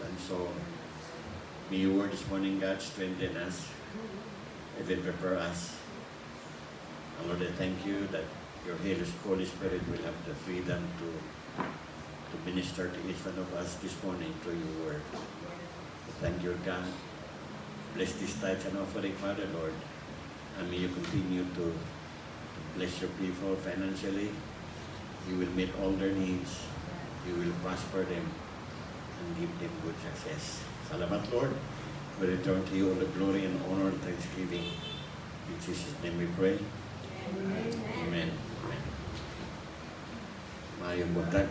And so, may your word this morning, God, strengthen us, even prepare us. And Lord, I thank you that your Holy Spirit will have the freedom to minister to each one of us this morning through your word. Thank you, God. Bless this tithes and offering, Father, Lord. And may you continue to bless your people financially. You will meet all their needs. You will prosper them and give them good success. Salamat, Lord. We return to you all the glory and honor and thanksgiving. In Jesus' name we pray. Amen. Amen. Amen. Mayong buntag.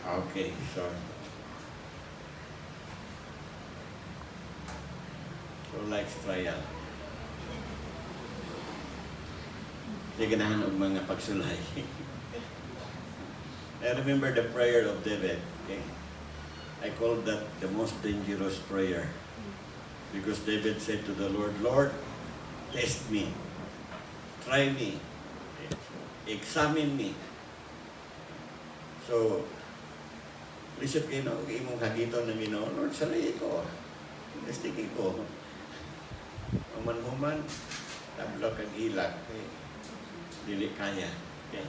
Okay, so likes trial. Di ganahan og mga pagsulay. I remember the prayer of David. Okay? I call that the most dangerous prayer. Because David said to the Lord, Lord, test me. Try me. Examine me. So, lisod kayo na, imong kagiton ng Ginoo, Lord, salay ko. Testingin ko. Human-human, tablo kang ilak. Okay? Dili kaya. Okay?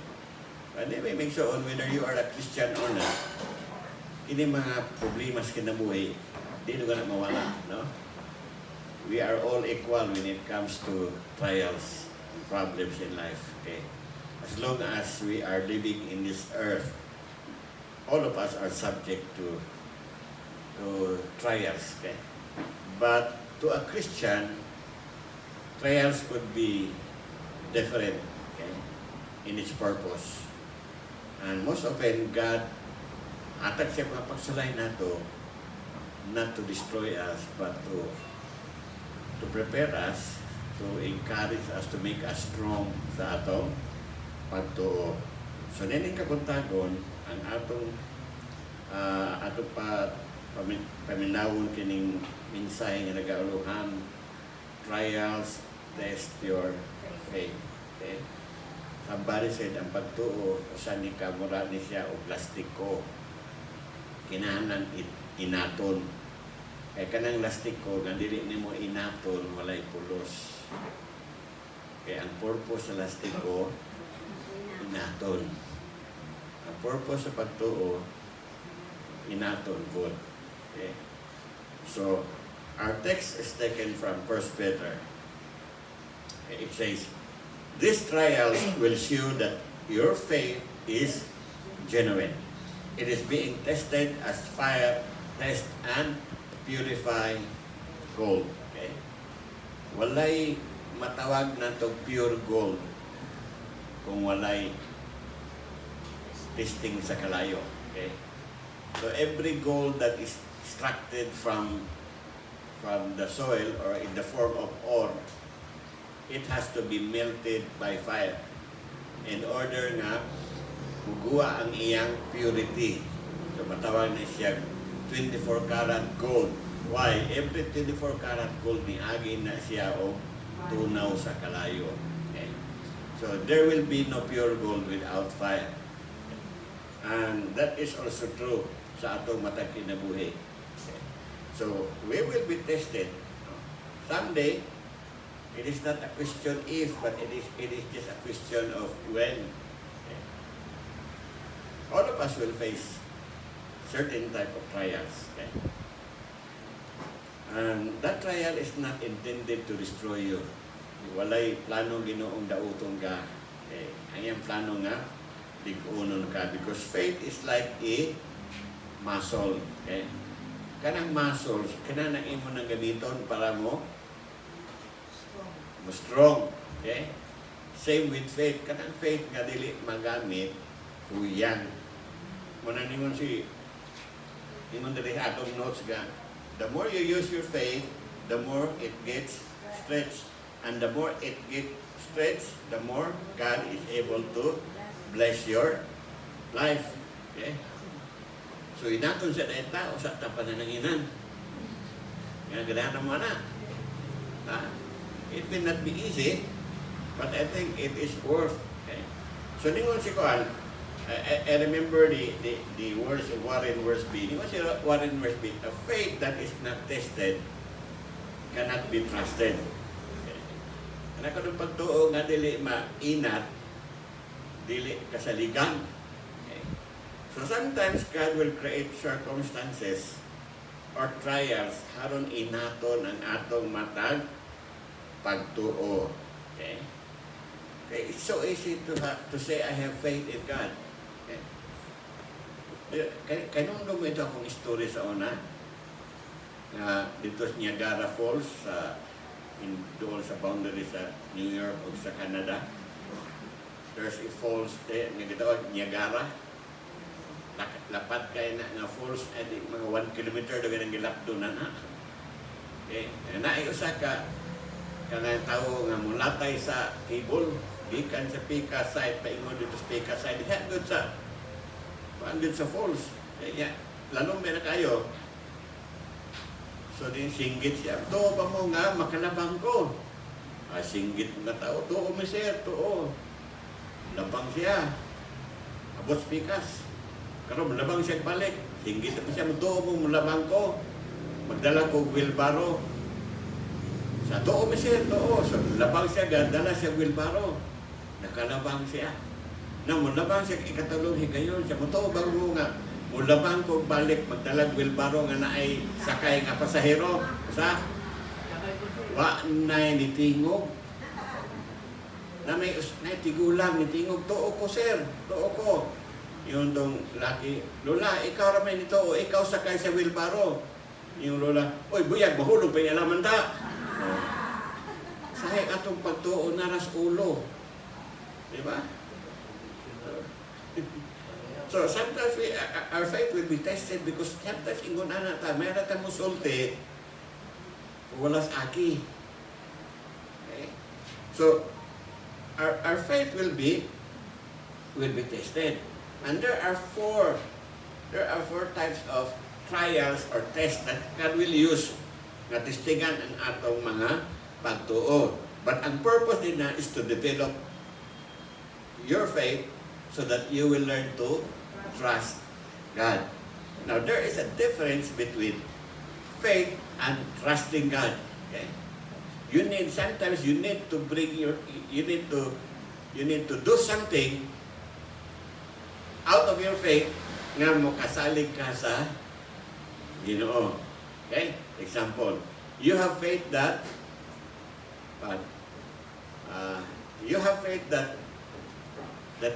But anyway, make sure whether you are a Christian or not, ini mga problema sa kinabuhi, di na na mawala. No? We are all equal when it comes to trials and problems in life. Okay? As long as we are living in this earth, all of us are subject to trials. Okay? But to a Christian, trials could be different, okay, in its purpose. And most often, God atag siya mga pagsulay nato not to destroy us, but to prepare us, to encourage us, to make us strong sa atong pagtuo. So, nining kakuntagon, ang atong paminawon kining mensahe nga nagauluhan, trials test your faith. Okay? Somebody said, ang pagtuo, usan ni kamura ni siya o plastiko. Kinahanglan inaton. Kaya kanang plastiko, nga dili ni mo inaton, walay pulos. Kaya ang purpose sa plastiko, inaton. Ang purpose sa pagtuo, inaton good. Okay? So, our text is taken from 1 Peter. It says, these trials will show that your faith is genuine. It is being tested as fire test and purify gold. Okay? Walay matawag na to pure gold kung walay testing sa kalayo. Okay? So every gold that is extracted from the soil or in the form of ore, it has to be melted by fire in order nga muguwa ang iyang purity. So matawag na siya 24 karat gold. Why? Every 24 karat gold ni agi na siya o tunaw sa kalayo. Okay? So there will be no pure gold without fire. And that is also true sa atong matag kinabuhi. Okay? So we will be tested. Someday, it is not a question if, but it is just a question of when. Okay? All of us will face certain type of trials. Okay? And that trial is not intended to destroy you. Walay plano Ginoong dauton ka. Okay? Ang iyang plano nga, lig-unon ka. Because faith is like a muscle. Okay? Kanang muscles, kanang imo nang gamiton para mo strong. Okay? Same with faith. Kanang faith nga dili magamit, huyang. Muna ningon si ningon dili atong notes ga. The more you use your faith, the more it gets stretched. And the more it gets stretched, the more God is able to bless your life. Okay? So inaton sa data o sa tapanananginan. Nga ganahan mo na. Ha? It will not be easy, but I think it is worth. Okay? So ningon si Kuan, I remember the words of Warren Wiersbe. What si Warren Wiersbe? A faith that is not tested cannot be trusted. Ano ko nung pagtuo nga dili mainat, dili kasaligan. Okay. So sometimes God will create circumstances or trials haron inaton ang atong matag pagtuo. Okay? Okay, it's so easy to say I have faith in God. Okay? Kanong lumito akong story sa una dito sa Niagara Falls doon sa boundary sa New York o sa Canada. There's a falls there nga gitawag Niagara. Lapat kay na falls at mga 1 kilometer daw ang gilapdo na na. Okay, usa ka kanang tawo nga mulatay sa cable gikan sa Pika side paingon dito sa Pika side hangtod sa paandun sa falls. Kaya lalong may na kayo. So din singgit siya. Tuo pa mo nga makalabang ko. Singgit nga tao. Tuo mi sir, tuo. Labang siya. Abot pikas. Karon malabang siya balik. Singgit pa siya. Tuo mo malabang ko. Magdala ko wheelbarrow. Sa tuo mi sir, tuo. So labang siya, dala siya wheelbarrow. Nakalabang siya. Na mulabang siya ikatulong higayon siya. Tuo bang mo nga. Mulabang ko balik magdalag wheelbarrow nga na ay sakay nga pasahero sa wa na ni tingog na may tigulang ni tingog tuo ko sir tuo ko yung dong laki lola ikaw ra may nito o ikaw sakay sa wheelbarrow yung lola oy buyag mahulog pa alaman ta sahay atong pagtuo naras ulo di ba? So sometimes our faith will be tested because sometimes ingon ana ta mayroon ta musulti walas aki. Okay? So our faith will be tested. And there are four types of trials or tests that God will use nga testingan ang atong mga pagtuo. But ang purpose din na is to develop your faith so that you will learn to trust God. Now, there is a difference between faith and trusting God. Okay? Sometimes you need to do something out of your faith nga makasalig ka sa Ginoo. Okay? Example, you have faith that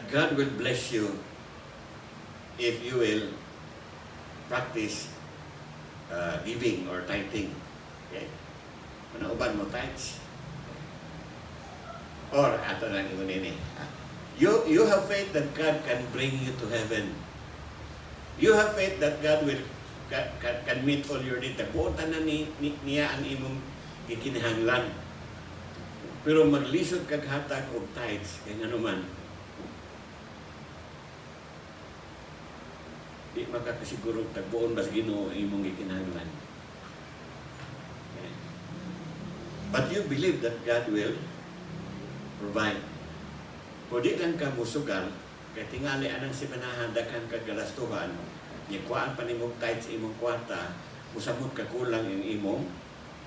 God will bless you if you will practice giving or tithing. Okay? Manauban mo tithes. Or, ato lang yung nini. You have faith that God can bring you to heaven. You have faith that God will can meet all your needs. Buotan na niya ang imong gikinahanglan. Pero maglisod kag hatag og tithes kay nganuman di makakasiguro tagbuon bas Ginoo imong gikinahanglan. Okay. But you believe that God will provide. Kung di lang ka musugal, kaya tingali anang simanahan daghang kagalastuhan, nikuhaan pa nimong tithes imong kwarta, musamot ka kulang yung imong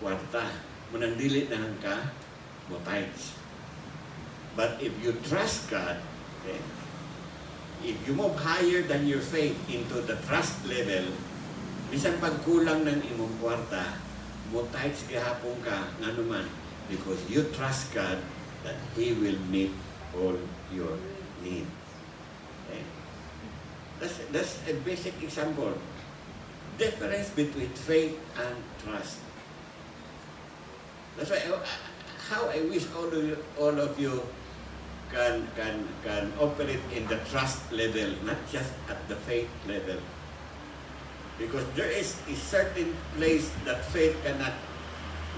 kwarta. Munandili na ka mo tithes. But if you trust God, okay, if you move higher than your faith into the trust level, bisan pagkulang ng imong kwarta, mo tithes gihapon ka nga naman because you trust God that He will meet all your needs. Okay? That's a basic example. Difference between faith and trust. That's why how I wish all of you can operate in the trust level, not just at the faith level. Because there is a certain place that faith cannot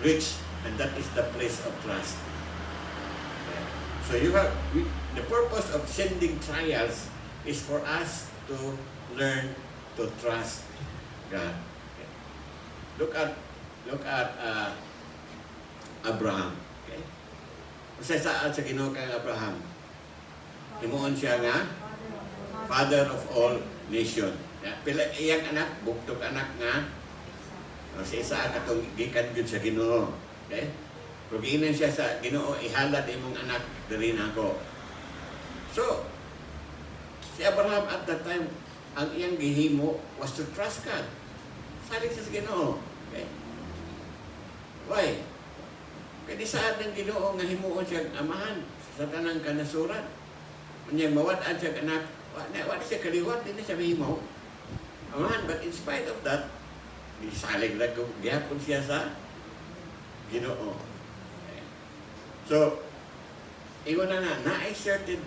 reach, and that is the place of trust. So the purpose of sending trials is for us to learn to trust God. Okay. Look at Abraham. Okay. Sa Ginoo kay Abraham. Himuon siya nga Father of all nation. Pila iyang anak, buktok anak nga, sa isa katong gikan gyud sa Ginoo. Okay? Kung giinan siya sa Ginoo, ihalad imong anak diri nako. So, si Abraham at that time, ang iyang gihimo was to trust God. Salig sa Ginoo. Okay? Why? Kaya di saan ng Ginoo nga himuon siya amahan sa tanang kanasuran. Kanya mawad-ad siya anak, wala siya kaliwat, hindi siya mahimo. Amahan, but in spite of that, salig na gihapon siya sa Ginoo. Okay. So, iwan na certain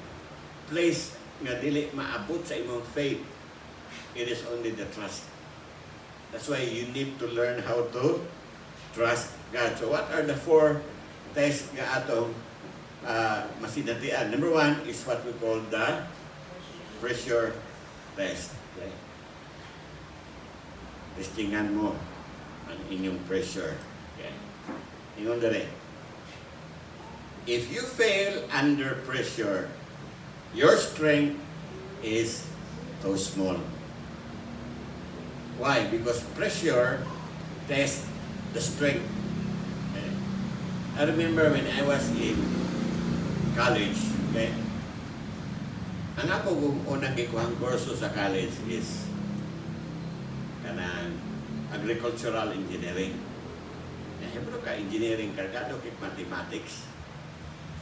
place nga dili maabot sa imong faith. It is only the trust. That's why you need to learn how to trust God. So what are the 4 tests nga atong masinatian? Number 1 is what we call the pressure test. Okay? Testingan mo ang inyong pressure. Okay? Ingon dere. If you fail under pressure, your strength is too small. Why? Because pressure tests the strength. Okay? I remember when I was in college, okay? Ang ako kung unang gikuhang kurso sa college is kanang agricultural engineering. Hebro ka engineering, kargado kit mathematics.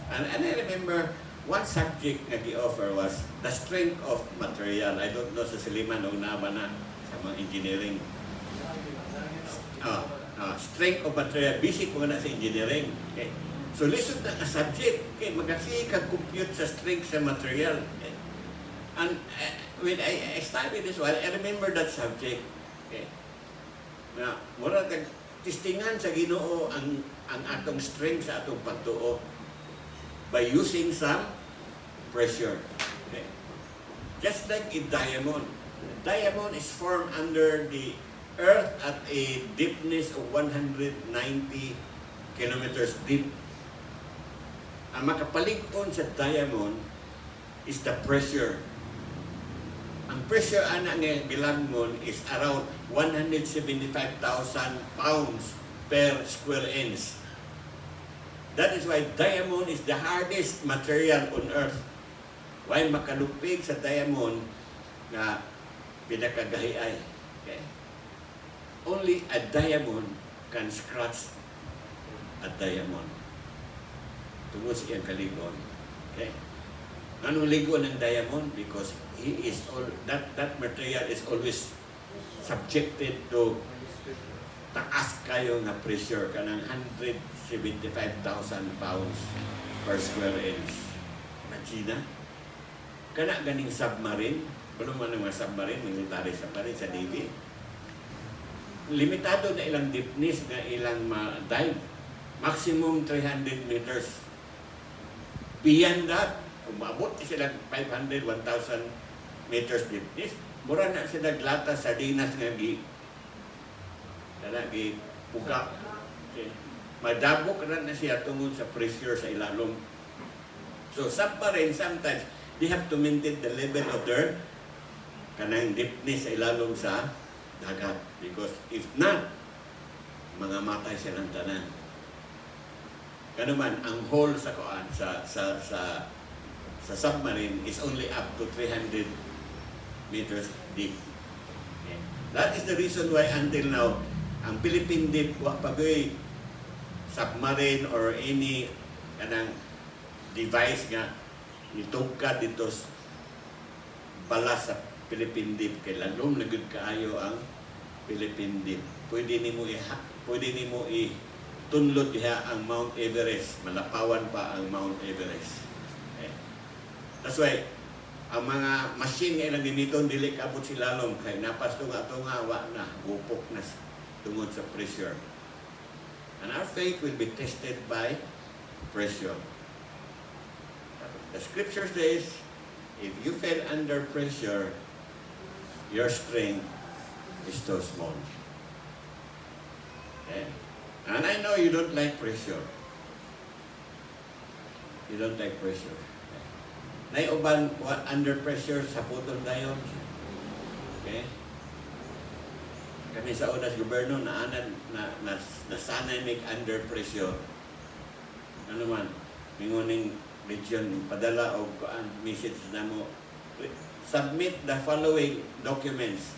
And I remember one subject na gi-offer was the strength of material. I don't know sa Siliman o naba na sa mga engineering. Strength of material. Basic ko na sa engineering. Okay. So lisod na ang subject. Okay. Magasi ka-compute sa strength sa material. Okay. And when I studied this one, I remember that subject. Okay. Na, mura testingan sa Ginoo ang atong strength sa atong pagtuo by using some pressure. Okay. Just like a diamond. Diamond is formed under the earth at a deepness of 190 kilometers deep. Ang makapalig-on sa diamond is the pressure. Ang pressure ana nga gilagmon is around 175,000 pounds per square inch. That is why diamond is the hardest material on earth. Why makalupig sa diamond nga pinakagahiay. Okay? Only a diamond can scratch a diamond. Tungod sa iyang kaligon. Okay? Anong ligon ng diamond? Because that material is always subjected to taas kayo na pressure kanang 175,000 pounds per square inch. Imagine, kana ganing submarine, wala man ng mga submarine, military submarine sa Navy. Limitado na ilang deepness na ilang dive. Maximum 300 meters. Beyond that, umabot sila 500, 1,000 meters deepness. Mura na sila glata sa dinas nga puka. Okay. Madabok na siya tungod sa pressure sa ilalom. So submarine sometimes they have to maintain the level of their kanang deepness sa ilalom sa dagat, because if not, mga matay silang tanan. Kano man ang hole sa kuan sa submarine is only up to 300 meters deep. Okay. That is the reason why until now ang Philippine Deep wa pagoy submarine or any kanang device nga nitugkad dito balas sa Philippine Deep, kay lalom na gud kaayo ang Philippine Deep. Pwede nimo tunlod diha ang Mount Everest, malapawan pa ang Mount Everest. Okay. That's why ang mga machine nga ilang giniton dili kaabot sila lalom kay napas to nga wa na gupok na tungod sa pressure. And our faith will be tested by pressure. The scripture says, if you fail under pressure, your strength is too small. Okay? And I know you don't like pressure. You don't like pressure. Okay? Naiuban under pressure sa putol dayon. Okay? Kami sa unas gobyerno nasanay mig under pressure. Ano man, minguning region padala og message na mo, submit the following documents.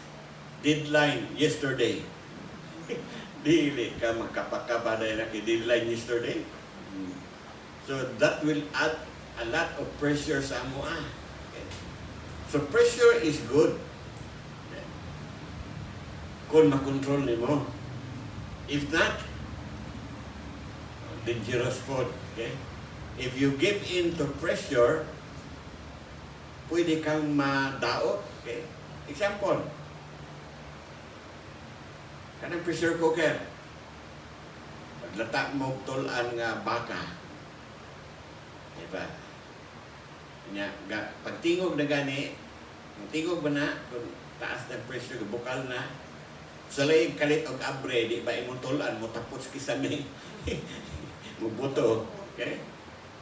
Deadline yesterday. Dili ka makapakaba na deadline yesterday. So that will add a lot of pressure sa amo. Okay. So pressure is good. Okay. Kung makontrol nimo. If not, dangerous food. Okay? If you give in to pressure, pwede kang madaot. Okay? Example, kanang pressure cooker. Paglata mo tulan nga baka. Diba? Pagtingog na gani, tingog ba na, kung taas ng pressure, bukal na, sa layig kalit og abre, di ba imong tulan mo tapos kisame, mubuto. Okay?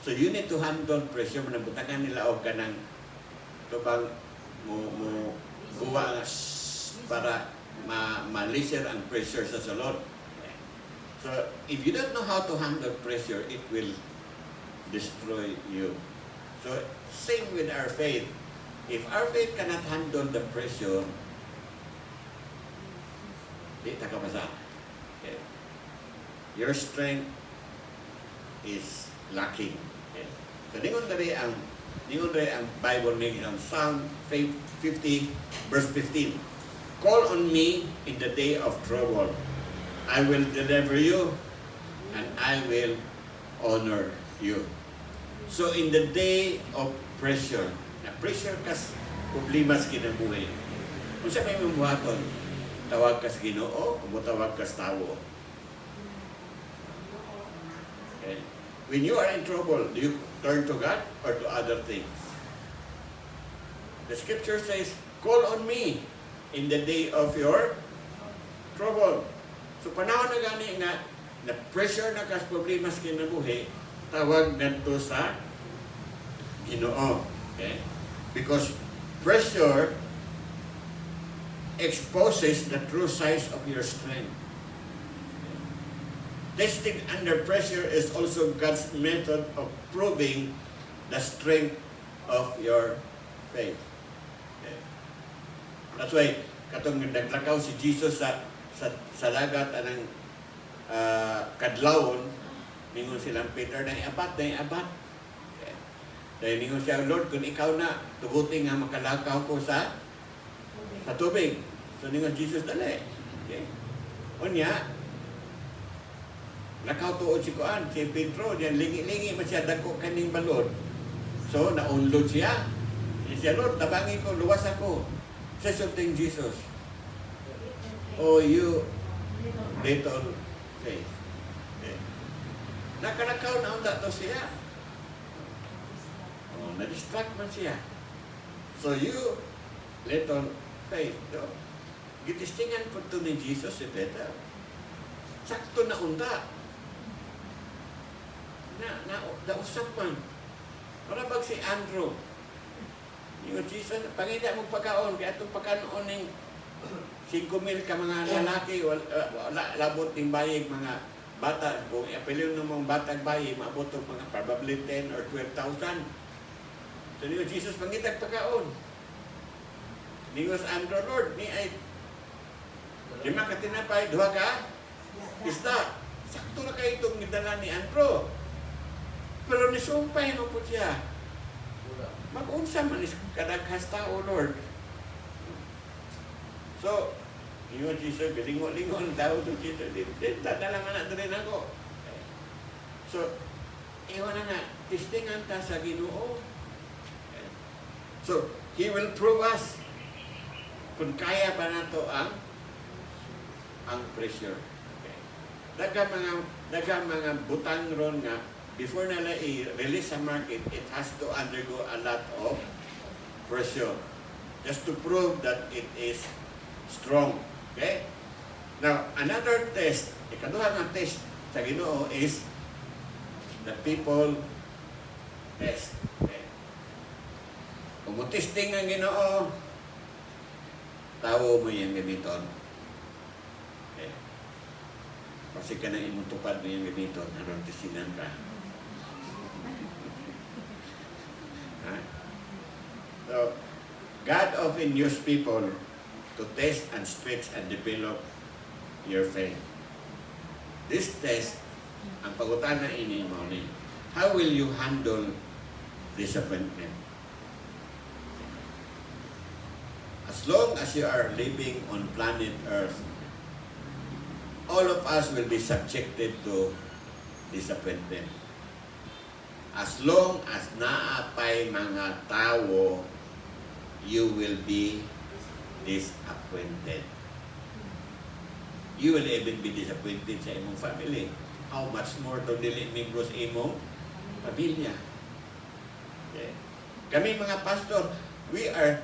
So you need to handle pressure, manabutakan nila og kanang tubang mo guwa para ma-lessen ang pressure sa sulod. Okay? So if you don't know how to handle pressure, it will destroy you. So same with our faith. If our faith cannot handle the pressure, di ta kapasa. Okay. Your strength is lacking. Okay. So ningon dali ang Bible ning ang Psalm 50 verse 15. Call on me in the day of trouble. I will deliver you and I will honor you. So in the day of pressure, na pressure kas problema sa kinabuhi. Kung sa may mabuhaton, tawag kas Ginoo o tawag kas tawo. Okay. When you are in trouble, do you turn to God or to other things? The scripture says, call on me in the day of your trouble. So panahon na gani nga na pressure na kas problema sa kinabuhi, tawag nato sa Ginoo. Okay? Because pressure exposes the true size of your strength. Okay? Testing under pressure is also God's method of proving the strength of your faith. Okay? That's why katong naglakaw si Jesus sa dagat anang kadlawon, ningon silang Peter na iabat. Okay. Dahil ningon siya, Lord, kung ikaw na, tugutin nga makalakaw ko sa tubig. So ningon Jesus, dali. Okay. Unya, lakaw tuod si Kuan, si Pedro, diyan lingi-lingi man siya, dako kaning balod. So, naunlod siya. Siya, Lord, tabangin ko, luwas ako. Sa something Jesus. Oh, you little faith. Okay. Nakalakaw na unta to siya. Oh, na-distract man siya. So you little faith. No? Gitistingan po ito ni Jesus si Peter. Sakto na unta. Nausap man. Para bag si Andrew. Yung Jesus, pangita mong pagkaon, kaya itong pagkaon ng 5,000 ka mga lalaki, labot ng bayig, mga bata, kung apelyon ng mga batang bayi, maabot ng mga probably 10 or 12,000. So niyo, Jesus, pangitag pagkaon. Niyo sa Andrew, Lord, ni ay 5 ka tinapay, 2 ka isda. Sakto na kayo itong nidala ni Andrew. Pero nisumpay mo po siya. Mag-unsa man is kadaghas tao, Lord. So, yun Jesus, bilingo-lingon tao to Jesus. Dadala nga na rin ako. So, iwan na nga, testingan ta sa Ginoo. So, He will prove us kung kaya pa na to ang pressure. Daga mga butang ron nga, before nila i-release sa market, it has to undergo a lot of pressure just to prove that it is strong. Okay? Now, another test, ikaduha ng test sa Ginoo is the people test. Okay? Kung mo testing ang Ginoo, tawo mo yung gamiton. Okay. Kasi ka na imutupad mo yung gamiton, anong testingan ka? Ha? So, God often uses people to test and stretch and develop your faith. This test, ang pag-utana ini mo ni, how will you handle disappointment? As long as you are living on planet Earth, all of us will be subjected to disappointment. As long as naapay mga tao, you will be disappointed. You will even be disappointed sa imong family. How much more to dili membros imong pamilya. Okay. Kami mga pastor, we are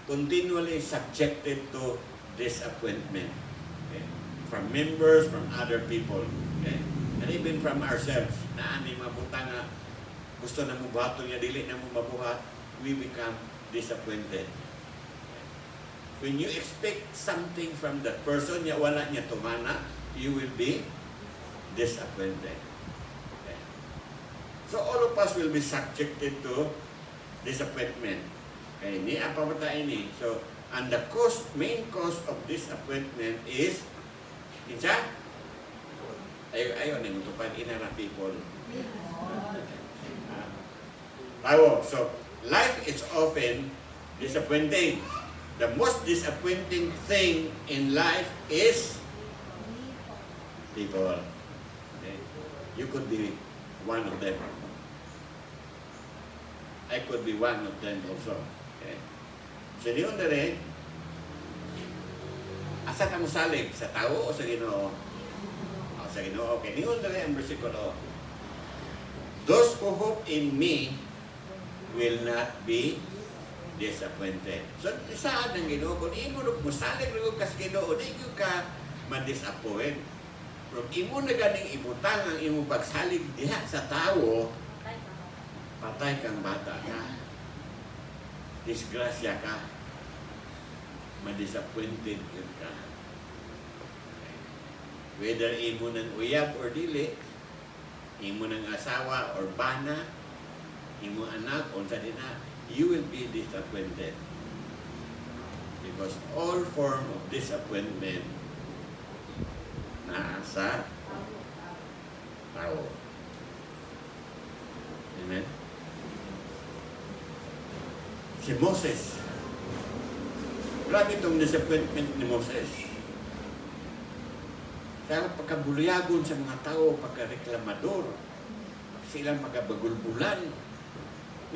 continually subjected to disappointment. Okay. From members, from other people. Okay. And even from ourselves, na ani mabuta nga gusto na mo buhaton nga dili na mo mabuhat, we become disappointed. When you expect something from that person, ya wala niya tumana, you will be disappointed. Okay. So all of us will be subjected to disappointment. Okay, ni apa mata ini. So, and the main cause of disappointment is kinsa? Ayo nang tupad inara people. So life is often disappointing. The most disappointing thing in life is people. Okay? You could be one of them. I could be one of them also. Okay? So, diyon na rin, asa ka musalig? Sa tao o sa Ginoo? Sa Ginoo. Okay, diyon na rin ang versikulo. Those who hope in me will not be disappointed. So, saan ang Ginoo? Kung imo musalig rin ka sa Ginoo, di ka ma-disappoint. Kung imo na ganing ibutang ang imo pagsalig diha sa tao, patay kang bata ka. Disgrasya ka. Ma-disappointed ka. Whether imo nang uyab or dili, imo nang asawa or bana, imo anak, unsa din na, you will be disappointed. Because all form of disappointment naa sa tao. Amen? Si Moses. Grabe itong disappointment ni Moses. Kaya pagkabuliyagon sa mga tao, pagkareklamador, silang magabagulbulan,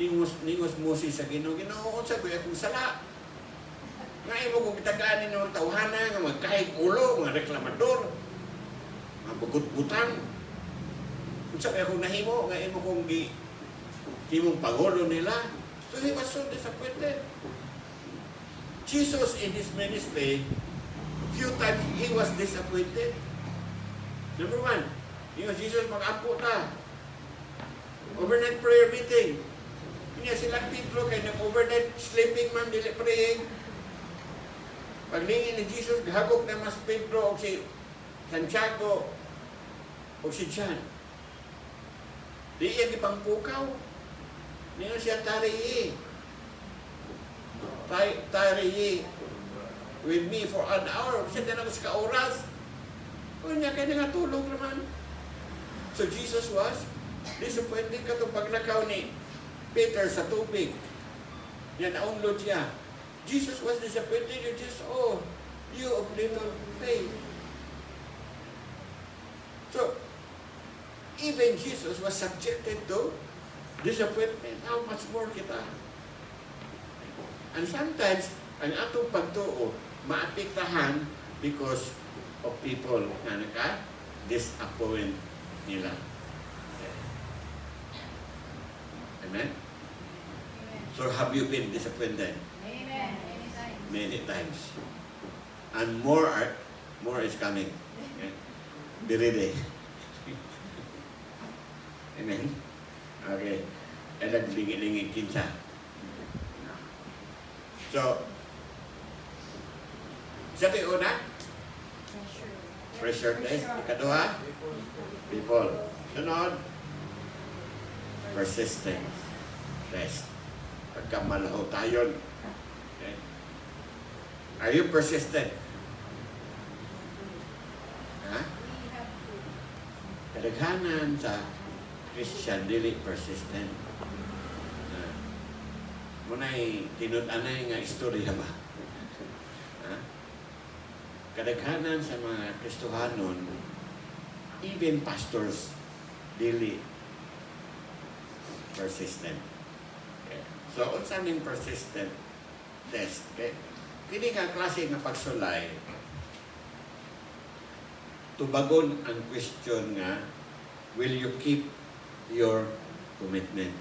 ningos Moses sa Ginoo, Ginoo, sabi akong sala. Ngayon mo kung kitagaanin ng tawhana, nga magkahig ulo, mga reklamador, mga bugot-butang. Kung sabi akong nahimo, ngayon mo kung himong pagulo nila. So he was so disappointed. Jesus in his ministry, few times he was disappointed. Number one, Jesus mag-ampo ta. Overnight prayer meeting. Kanya silang Pedro kay nag-overnight sleeping man dili praying. Paglingin ni Jesus, gahagok na mas Pedro o si Santiago o si John. Di iya gipangpukaw. Niya siya tarihi with me for an hour. Siya din ako sa kauras. O niya kaya nga tulog naman. So Jesus was disappointed ka itong paglakaw ni Peter sa tubig. Yan, naunlod siya. Jesus was disappointed. You just, you of little faith. So, even Jesus was subjected to disappointment. How much more kita? And sometimes, ang atong pagtuo, maapektahan because of people na naka-disappoint nila. Amen? So, have you been disappointed? Amen. Many times. And more is coming. Okay? Be ready. Amen? Okay. And nagbigilingin kinsa. So, sa una, pressure test. Ikaduha, people. Sunod, persistence test. Pagkamalaho tayo. Okay. Are you persistent? Ha? Kadaghanan sa Christian, dili persistent. Muna'y tinud-anay nga istorya ba? Ha? Kadaghanan sa mga Kristohanon, even pastors, dili persistent. Okay. So, unsa ning persistent test? Okay? Kini nga klase nga pagsulay, tubagon ang question nga, will you keep your commitment?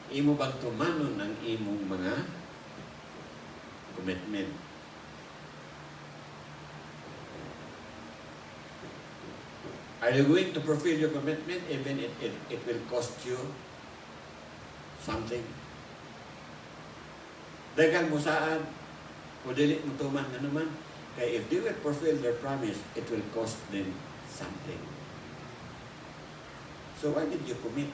Imo bang tumanon ang imong mga commitment? Are you going to fulfill your commitment even it will cost you something? Dagan mo saan, o dili mo tuman nga naman. Kaya if they will fulfill their promise, it will cost them something. So why did you commit?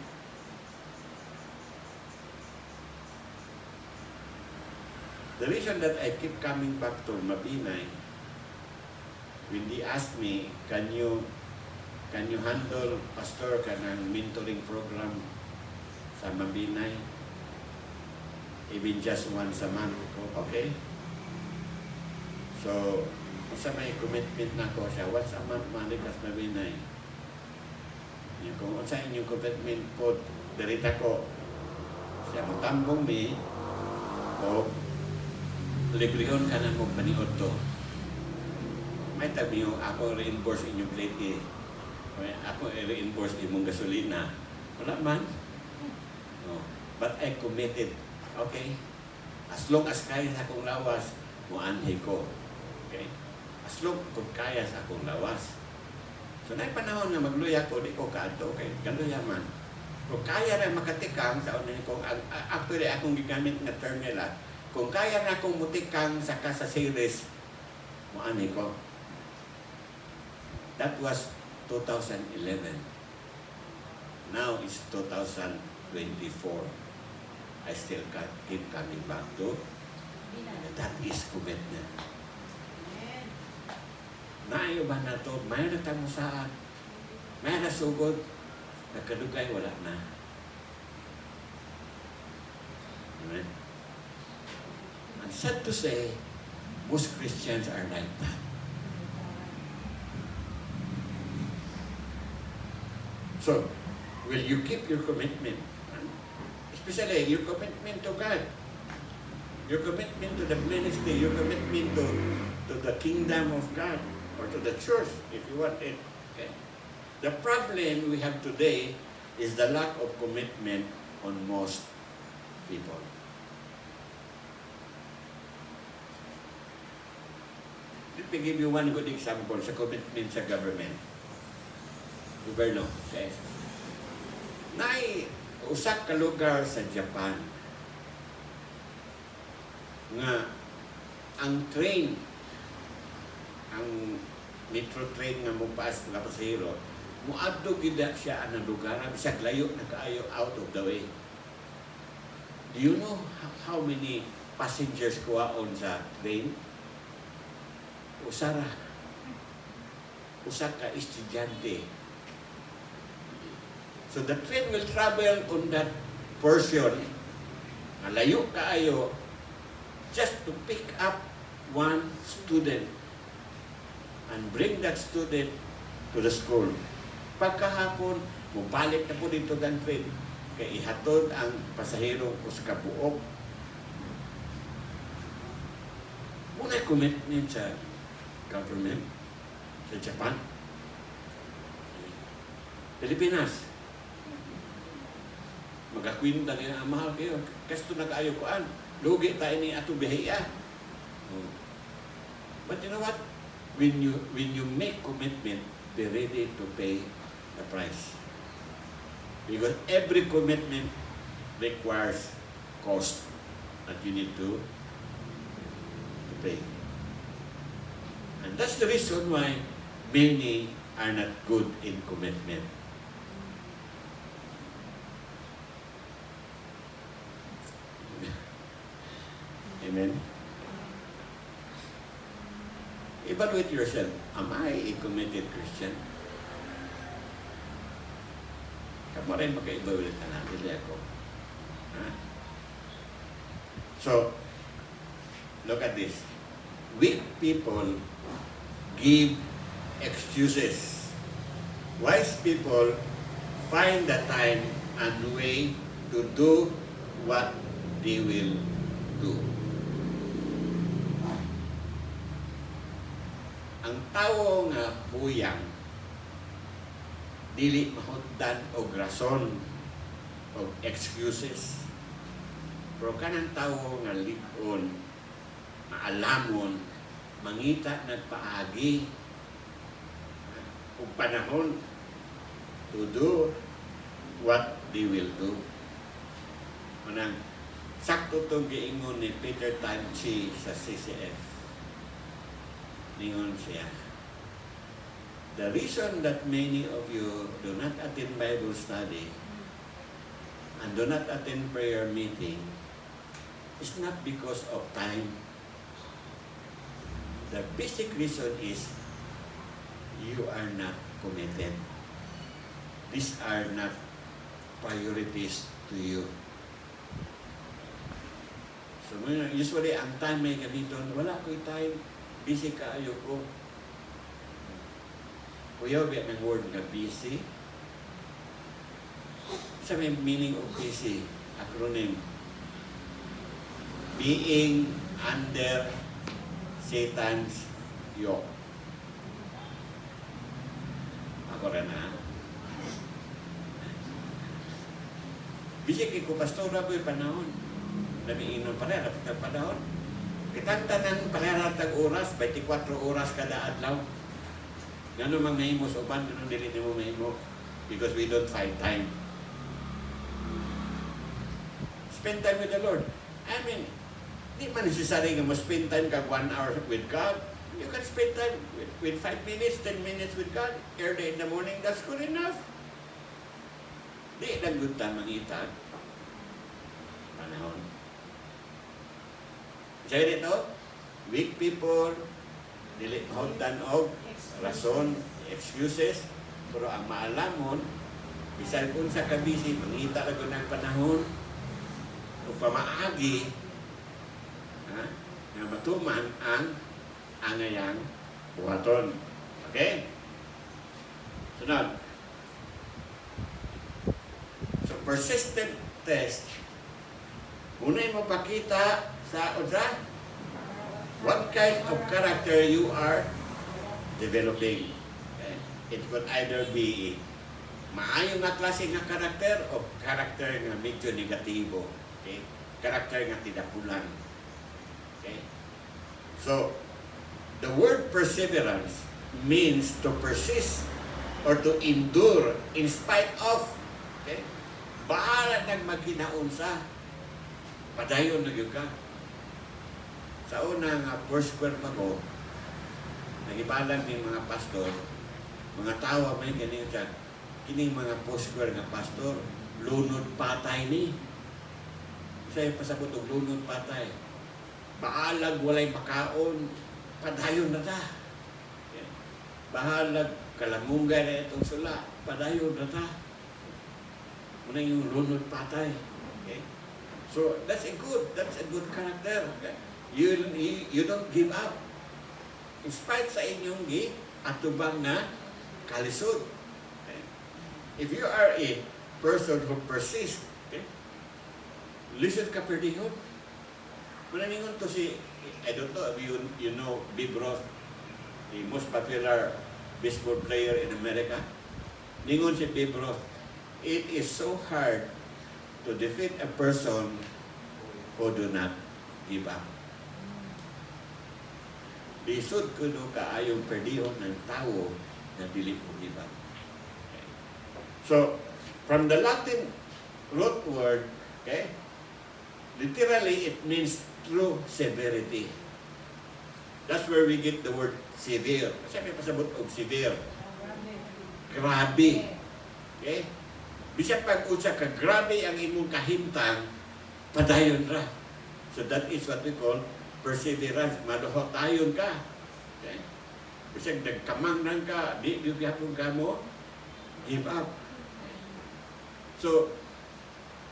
The reason that I keep coming back to Mabinay, when they asked me, can you handle, pastor, kanang mentoring program sa Mabinay? Even just once a month. Okay? So, sa may commitment na ko siya, once a month malikas Mabinay. Kung sa inyong commitment po, dirita ko, siya matambong mi, o librihon ka na mo paniod to. May tabi yung ako reimburse inyong plate. Ako reimburse imong gasolina. Wala man. No. But I committed. Okay? As long as kaya sa akong lawas, muanhi ko. Okay? As long kung kaya sa akong lawas. So, na panahon na magluya ko, di ko kaadto. Okay? Galuya man. Kung kaya na makatikang, sa unin ko, actually akong gigamit na term nila, kung kaya na akong mutikang saka sa series, muani ko. That was 2011. Now it's 2024. I still keep coming back to that is commitment. Naayo ba na to? May natamo saan? May nasugod? Nagkadugay, wala na. Amen? And sad to say, most Christians are like that. So, will you keep your commitment? Especially your commitment to God, your commitment to the ministry, your commitment to the kingdom of God, or to the church, if you want it. Okay? The problem we have today is the lack of commitment on most people. Let me give you one good example sa commitment sa government. Gobyerno. Okay? Usak ka lugar sa Japan nga ang train, ang metro train nga mupaas nga pasahero, muadto gid siya ang lugar, bisag layo na kaayo out of the way. Do you know how many passengers kuhaon sa train? Usara. Usa ka estudyante. So the train will travel on that portion, malayo kaayo, just to pick up one student and bring that student to the school. Pagkahapon, mubalik na po dito ng train, kaya ihatod ang pasahero ko sa kabuok. Muna commitment sa government sa Japan. Pilipinas, magakwinta niya ang mahal kayo. Kasto na kaayo koan. Lugi tayo ni ato bihiya. But you know what? When you make commitment, be ready to pay the price. Because every commitment requires cost that you need to pay. And that's the reason why many are not good in commitment. Amen? Evaluate yourself. Am I a committed Christian? Kamu rin maka-evaluate na natin ako. Ha? So, look at this. Weak people give excuses. Wise people find the time and way to do what they will do. Ang tao nga buyang, dili mahutdan og rason og excuses. Pero kanang tao nga lig-on, maalamon, mangita nagpaagi ug panahon to do what they will do. Manang sakto tong giingon ni Peter Tanchi sa CCF. Ningon siya, the reason that many of you do not attend Bible study and do not attend prayer meeting is not because of time. The basic reason is you are not committed. These are not priorities to you. So usually ang time may gamiton, wala ko'y time. Busy kaayo ko. Kuya, biya ng word na busy. Sa may meaning of busy, acronym. Being under Satan's yoke. Ako rin ha. Busy ko, pastora ko yung panahon. Namiinom pa rin, napitag panahon. Kitang tanan panaratag oras, 24 oras kada adlaw. Ngano mang mahimo sa uban, ngano dili nimo mahimo? Because we don't find time. Spend time with the Lord. I mean, di man necessary nga mo spend time kag 1 hour with God. You can spend time with 5 minutes, 10 minutes with God. Early in the morning, that's good enough. Di lang good time mangitag. Panahon. Say dito, weak people, dili mahutdan og rason, excuses, pero ang maalamon, bisan kung sa kabisi, mangita lang ng panahon, o pamaagi, na matuman ang angayang buhaton. Okay? Sunod. So, persistent test, unay mo pakita sa what kind of character you are developing. Okay? It could either be maayo nga klase nga karakter o karakter nga medyo negatibo. Okay? Karakter nga tidapulan. Okay? So, the word perseverance means to persist or to endure in spite of. Okay? Bahala nang magkinaunsa. Padayon na yun ka. Sa unang first square pa ko, nagibalan ng mga pastor, mga tawa may ganyan siya, kining mga post-square nga pastor, lunod patay ni. Sa'yo pasabot og lunod patay. Baalag walay makaon, padayon na ta. Bahalag kalamungay na itong sula, padayon na ta. Muna yung lunod patay. Okay? So that's a good character. Okay? You don't give up. In spite sa inyong atubang na kalisod. Okay? If you are a person who persists, okay? Listen ka perdihon. Muna ningon to si, I don't know if you know Babe Ruth, the most popular baseball player in America. Ningon si Babe Ruth, it is so hard to defeat a person who do not give up. Lisod ko no kaayong perdihon ng tao na dili mo give up. Okay. So, from the Latin root word Okay? Literally, it means true severity. That's where we get the word severe. Kasi may pasabot og severe. Grabe. Okay? Bisag pag-unsa ka, grabe ang imong kahimtang, padayon ra. So that is what we call perseverance. Maluhot tayon ka. Okay? Bisag nagkamangnan ka, di gyapon ka mo, give up. So,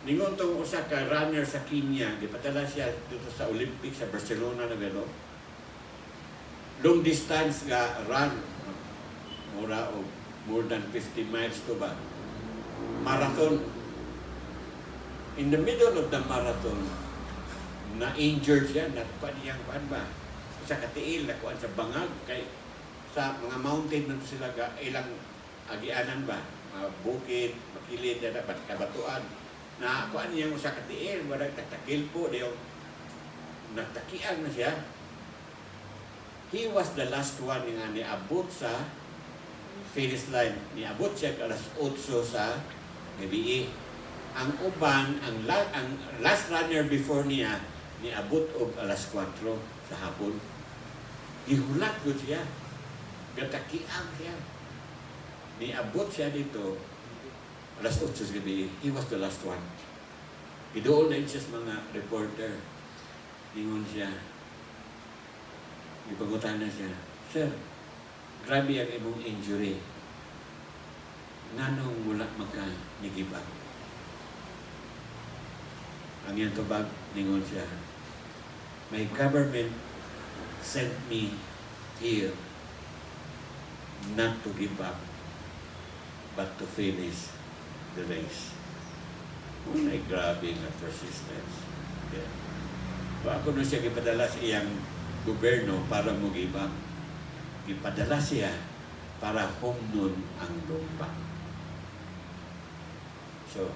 ningon tong usa ka runner sa Kenya, gipadala siya dito sa Olympics sa Barcelona na gano. Long distance nga run, mura o more than 50 miles to ba? Marathon. In the middle of the marathon, na-injured siya, nakuha niyang kuhan ba? Sa katiil, nakuha sa bangag, kay sa mga mountain na sila ilang agianan ba? Mga bukid, makilid, na dapat kabatuan. Nakuha niyang sa katiil, walang taktakil po, nagtakian na siya. He was the last one nga niabot sa finish line. Niabot siya alas 8 sa gabi. Ang uban, ang last runner before niya, niabot og alas 4 sa hapon. Gihulat ko siya. Gatakiang siya. Niabot siya dito alas 8 sa gabi. He was the last one. Gidoon na siya sa mga reporter. Ningon siya. Ipagutan na siya, Sir, grabe ang imong injury. Nganong wala maka-give up? Ang iyang tubag, ningon siya, my government sent me here not to give up, but to finish the race. Ay, grabe nga persistence. Yeah. So, ako na siya ipadala sa iyang gobyerno para mag-give up. Ipadala siya para humnon ang lumba. So,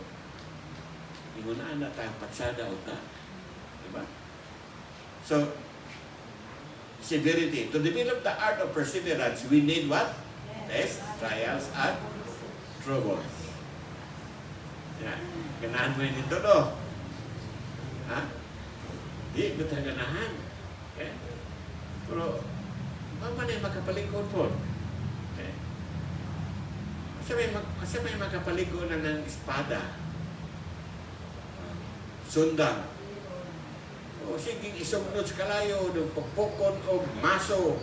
ingunaan na tayo patsada o ta. Diba? So, severity. To develop the art of perseverance, we need what? Tests, trials, and troubles. Yan. Ganahan mo yun ito, no? Ha? Di, ito tayo ganahan. Okay? Pero, man ay makapalikod po. Okay? Kasi may makapalikod na ng espada. Sundang. O sige, isugnod sa kalayo, pagpukon o maso.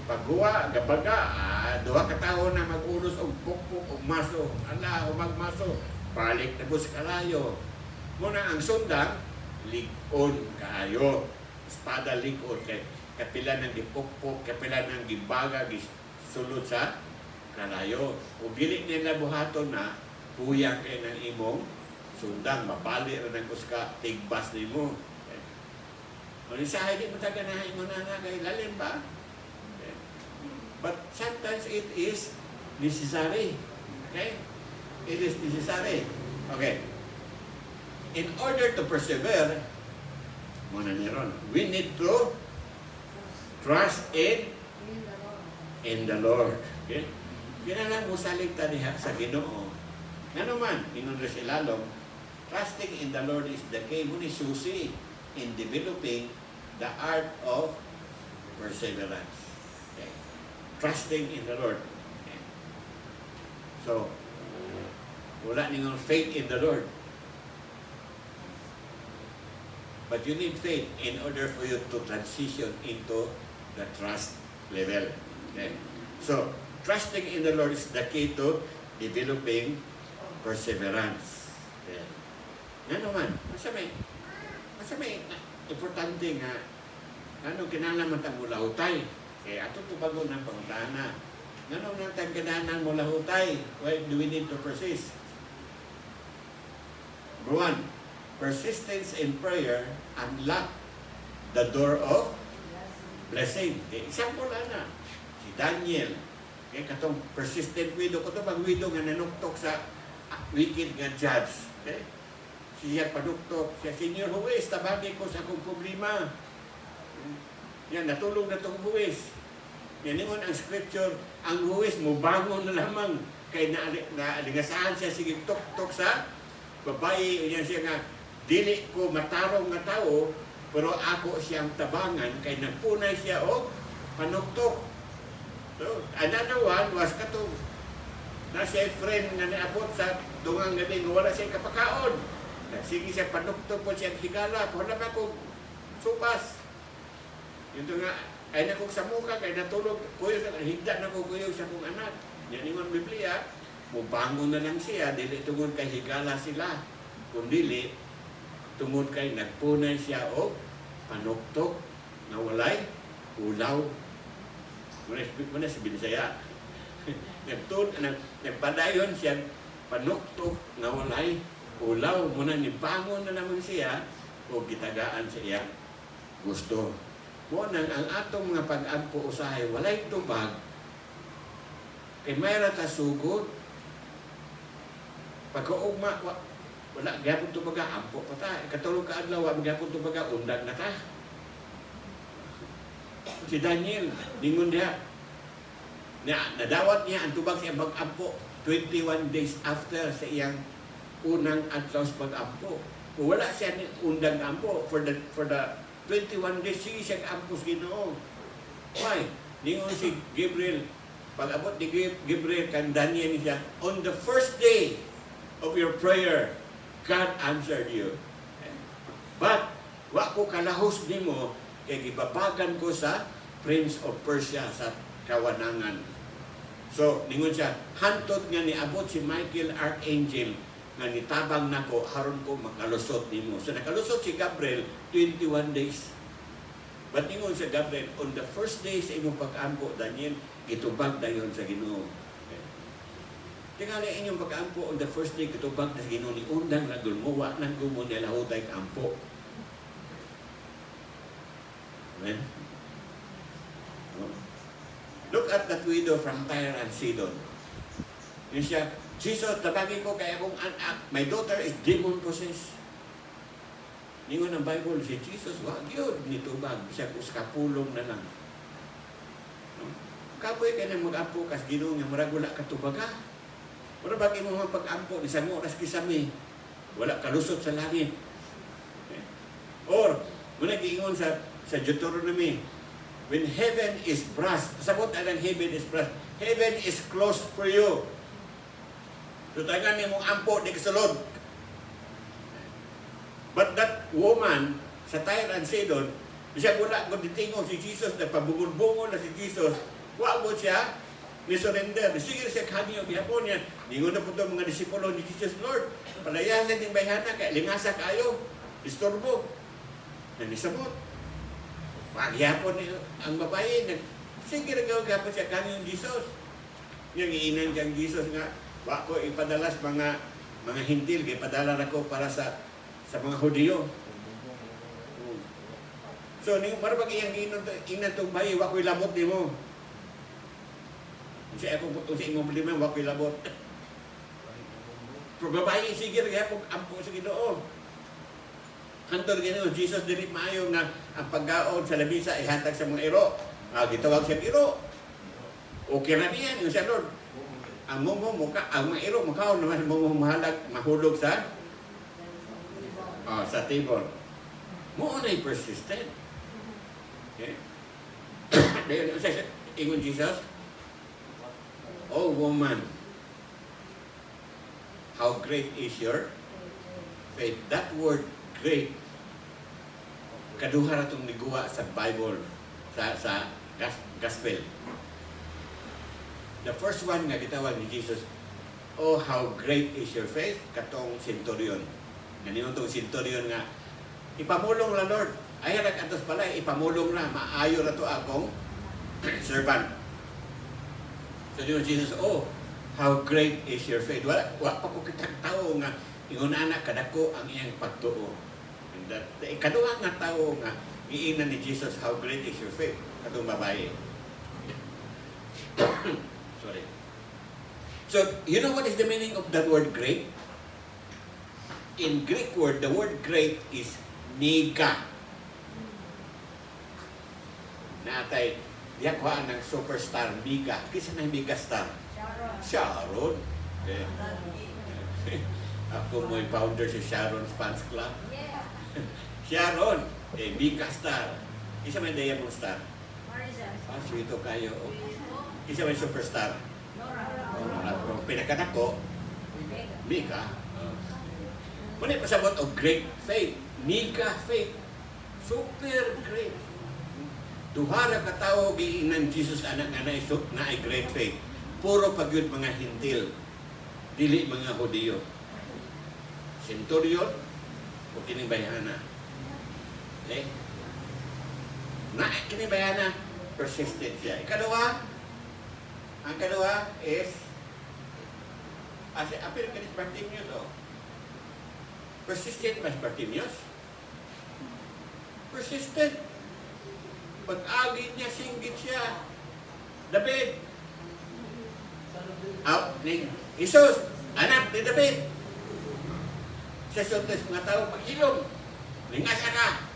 Paghuwa, gabaga, duha ka tao na mag-ulos o pukpuk o maso. Ala, o magmaso. Balik na po sa kalayo. Muna ang sundang, likod kaayo. Espada likod kay kapila ng gipukpok, kapila ng gibaga, gisulod sa kalayo. O dili nila buhaton na, huyang kayo ng imong sundang, mabali rin ang kuska, tigbas ni mo. Okay. O nisahay di mo taganahin mo na kay lalim ba? Okay. But sometimes it is necessary. Okay? It is necessary. Okay. In order to persevere, muna niron, we need to trust in the Lord. Okay? Kinalang mo saligta diha sa Ginoo. Nga naman, inundra si lalong, trusting in the Lord is the key mo ni susi in developing the art of perseverance. Okay? Trusting in the Lord. Okay? So, wala ningon faith in the Lord. But you need faith in order for you to transition into the trust level. Okay? So, trusting in the Lord is the key to developing perseverance. Okay? Nga naman, masa may importante nga, ano kinahanglan man mo lahutay. Kaya ato ito bago ng pangutana. Nga naman ang kinahanglan mo lahutay. Why do we need to persist? Number one, persistence in prayer unlock the door of blessing. Okay, example na, si Daniel, okay, katong persistent widow, katong bang widow nga nanuktok sa wicked nga judge. Okay? Siya paduktok, siya, Senior Huwes, tabagi ko sa akong problema. Yan, natulog na itong Huwes. Yan naman ang scripture, ang Huwes mo bangon na lamang kay naalingasahan siya, sige tok-tok sa babae, yan siya nga, dili ko matarong nga tao, pero ako siyang tabangan, kay nagpunay siya o panuktok. So, another one was katong na siya friend nga naabot sa dungang gabi nga wala siya kapakaon. Sige siya panuktok po siya higala, wala ba ko supas. Yun nga, ay na kong sa muka, kay natulog, kuyo sa higda na ko kuyo sa kong anak. Yan yung Biblia, mubangon na lang siya, dili tungod kay higala sila. Kung dili, tungod kay nagpunay siya o panuktok na walay ulaw. Muna si Binisaya. Nagpadayon siya panuktok na walay ulaw. Muna nibangon na naman siya o gitagaan siya gusto. Muna ang atong mga pag-ampo usahay walay tubag kay mayroon ta sugod pagkaugma wala gyapon tubaga ampo pa ta katulog ka adlaw gyapon tubaga undag na ta. Si Daniel ningon diha nadawat niya ang tubag sa pag-ampo 21 days after sa iyang unang adlaw sa pag-ampo. Wala siya ni undag ampo for the 21 days sige siya ampos Ginoo. Why? Ningon si Gabriel, pag abot ni Gabriel kan Daniel niya, on the first day of your prayer, God answered you. But, wa ko kalahos nimo kay gibabagan ko sa Prince of Persia sa kawanangan. So, ningon siya, hantod nga niabot si Michael Archangel nga nitabang nako haron ko makalusot nimo. So nakalusot si Gabriel 21 days. But ningon si Gabriel on the first day sa imong pag-ampo Daniel, gitubag dayon sa Ginoo. Okay. Tingali inyong pag-ampo on the first day gitubag na sa Ginoo ni undang na gulmuwa nang gumo ni lahutay ampo. Amen. Look at that widow from Tyre and Sidon. Yun siya, Jesus, tabagin ko kaya akong anak, my daughter is demon possessed. Ningon ang Bible, si Jesus, wag yun, nitubag, siya kuskapulong na lang. No? Kapoy ka na mag-ampo, kas Ginoo nga maragula katubaga. Pero bagay mo mga pag-ampo, isang oras kisami, wala kalusot sa langit. Okay. Or, muna giingon sa Deuteronomy, when heaven is brass, sabot alang heaven is brass, heaven is closed for you. So tagan mong ampo di kasulod. But that woman sa Tyre and Sidon, siya wala ko ditingog si Jesus na pabungol-bungol na si Jesus. Wa mo siya ni surrender. Sige siya kanyo gihapon niya. Ningon na po ito mga disipulo ni Jesus, Lord, palayasan yung bayhana kay lingasa kayo. Istorbo. Nanisabot. Paghihapon ang babae. Sige na gawin siya kanyo Jesus. Yung iinan siyang Jesus nga, wa ko ipadalas mga hintil kay padala nako para sa mga Hudiyo. So ni marabag iyang inan tong bayi wa ko'y labot nimo. Kasi ako imong problema wa ko'y labot. Pero babae sige ra ko ampo sa Ginoo. Hantod Ginoo Jesus dili maayo nga ang paggaon sa labisa ihatag sa mga iro. Gitawag siya iro. Okay na niyan yung sa Lord. Ang mga iro makaon naman mahulog sa table. Mo na persistent. Okay? Dayon sa ingon Jesus, oh woman, how great is your faith. That word great kaduha ra tong niguwa sa Bible sa gospel. The first one nga gitawag ni Jesus, oh how great is your faith, katong centurion. Ganun tong centurion nga, ipamulong la Lord. Ay nag-atos pala, ipamulong na, maayo na to akong servant. So yun Jesus, oh how great is your faith. Wala pa ko kitang tao nga, ingon anak kadako ang iyang pagtuo. And that, ikaduha nga tao nga, iinan ni Jesus, how great is your faith, katong babae. Sorry. So, you know what is the meaning of that word great? In Greek word, the word great is mega. Natay, diyan ko ng superstar, mega. Kisa na mega star? Sharon. Okay. Ako mo yung founder si Sharon's Fans Club. Yeah. Sharon, Mika Star. Isa may Diamond Star. Marisa. Sweeto kayo. Isa may Superstar. Nora. Kung pinakanak ko, Mika. Muna pasabot o great faith. Mika faith. Super great. Duhara katao giinan Jesus anak nga na ay great faith. Puro pagyud mga hintil. Dili mga Hudiyo. Centurion o kining bayana. Okay? Na kining bayana persistent siya. Ang kadua is apil kanis Bartimeus o. Persistent mas Bartimeus. Persistent. Pag-agi niya, singgit siya. David. Ni Jesus, anak ni David. Sa sultas mga tao, paghilom. Ningas ka.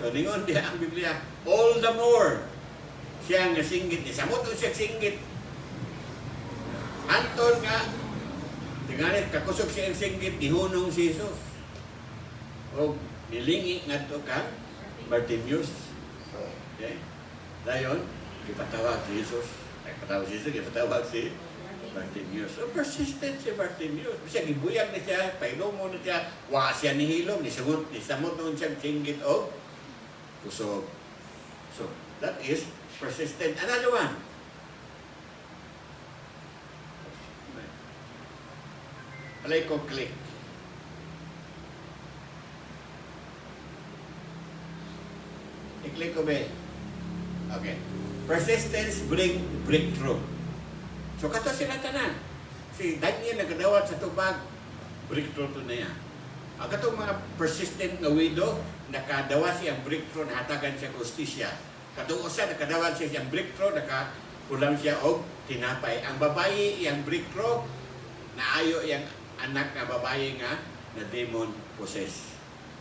So, ningon diya ang Biblia, all the more siya nga singgit. Isamot siya singgit. Anton nga, tinganit, kakusog siya ang singgit, ihunong si Jesus. O, nilingi nga ito kang Bartimeus. Okay? Dayon, ipatawag si Jesus. Ipatawag si Bartimeus. So, persistent si Bartimeus. Siya, gibuyag na siya, pailomo na siya, wa siya nihilom, nisamot noon siyang singgit o kusog. So, that is persistent. Another one. Alay ko click. I-click ko ba? Okay. Persistence bring breakthrough. So, kato sila tanan. Si Daniel nagkadawat sa tubag, breakthrough to na yan. Ang katong mga persistent nga widow, nakadawa siyang breakthrough, nahatagan siya justisya. Katong usa, nakadawat siya siyang breakthrough, nakakulang siya og tinapay. Ang babae, iyang breakthrough, naayo iyang anak na babae nga na demon possessed.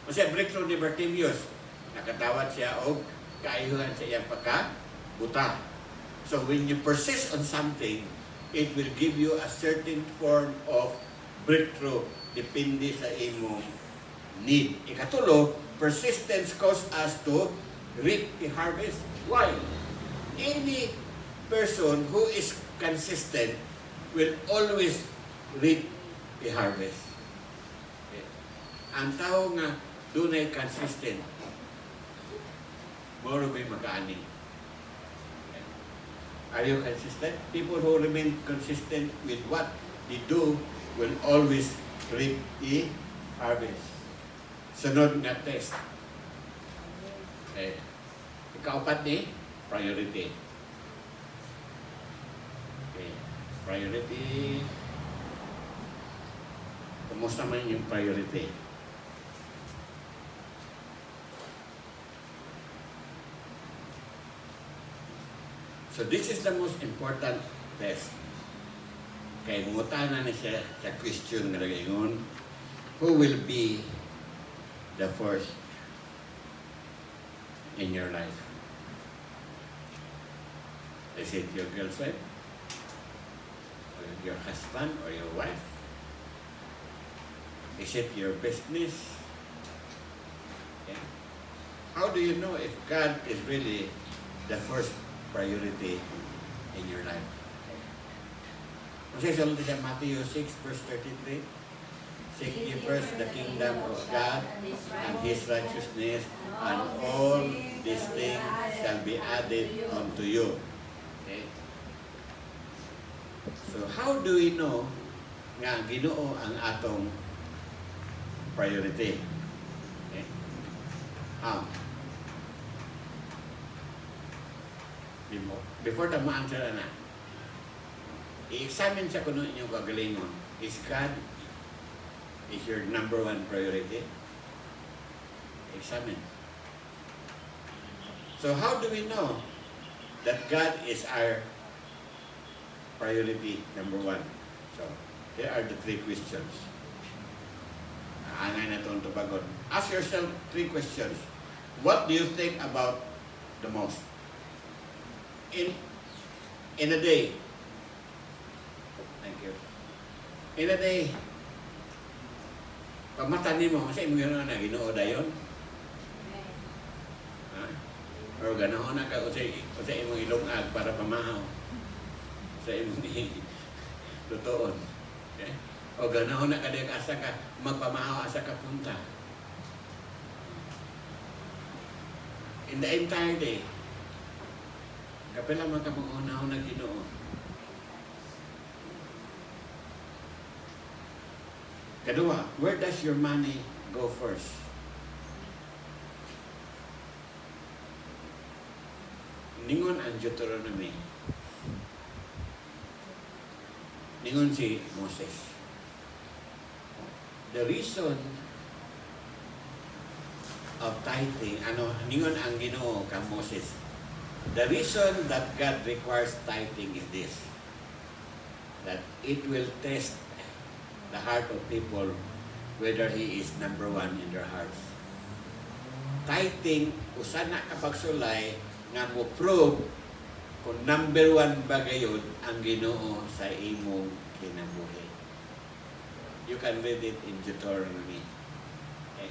Kasi breakthrough ni Bartimeus, nakatawad siya og kaayuhan sa iyang pagkabuta. So when you persist on something, it will give you a certain form of breakthrough depende sa imong need. Ikatulo, persistence causes us to reap the harvest. Why? Any person who is consistent will always reap the harvest. Okay. Ang tao nga dunay consistent, moro may mag-ani. Okay. Are you consistent? People who remain consistent with what they do will always reap the harvest. Sunod nga test. Okay. Ikaapat ni priority. Okay. Priority. Kumusta man yung priority? So this is the most important test. Kay mungutana na siya sa question nga nagaingon, who will be the first in your life? Is it your girlfriend? Or your husband or your wife? Is it your business? Okay. How do you know if God is really the first priority in your life? Kasi sa Matthew 6 verse 33, seek ye first the kingdom of God and His righteousness, and all these things shall be added unto you. Okay? So how do we know nga Ginoo ang atong priority? Okay? How? Before ta ma-answer na, i-examine sa kuno inyong kagalingon. Is God your number one priority? Examine. So how do we know that God is our priority number one? So here are the three questions. Angay na itong tubagon. Ask yourself three questions. What do you think about the most? In a day, thank you. In a day, Pamatan nimo sa imong Ginoo na Ginoo dayon. Ha? O ganaon na ka usay imong ilungag para pamahaw. Sa imong tutuon. Okay? O ganaon na ka diyang asa ka magpamahaw asa ka punta. In the entire day, kapila man ka mag-unahon na Ginoo. Kadua, where does your money go first? Ningon ang Deuteronomy. Ningon si Moses. The reason of tithing, ningon ang Ginoo kang Moses. The reason that God requires tithing is this, that it will test the heart of people whether He is number one in their hearts. Tithing, usan na kapag sulay, nga mo prove kung number one ba gayon ang Ginoo sa imong kinabuhi. You can read it in Deuteronomy. Okay?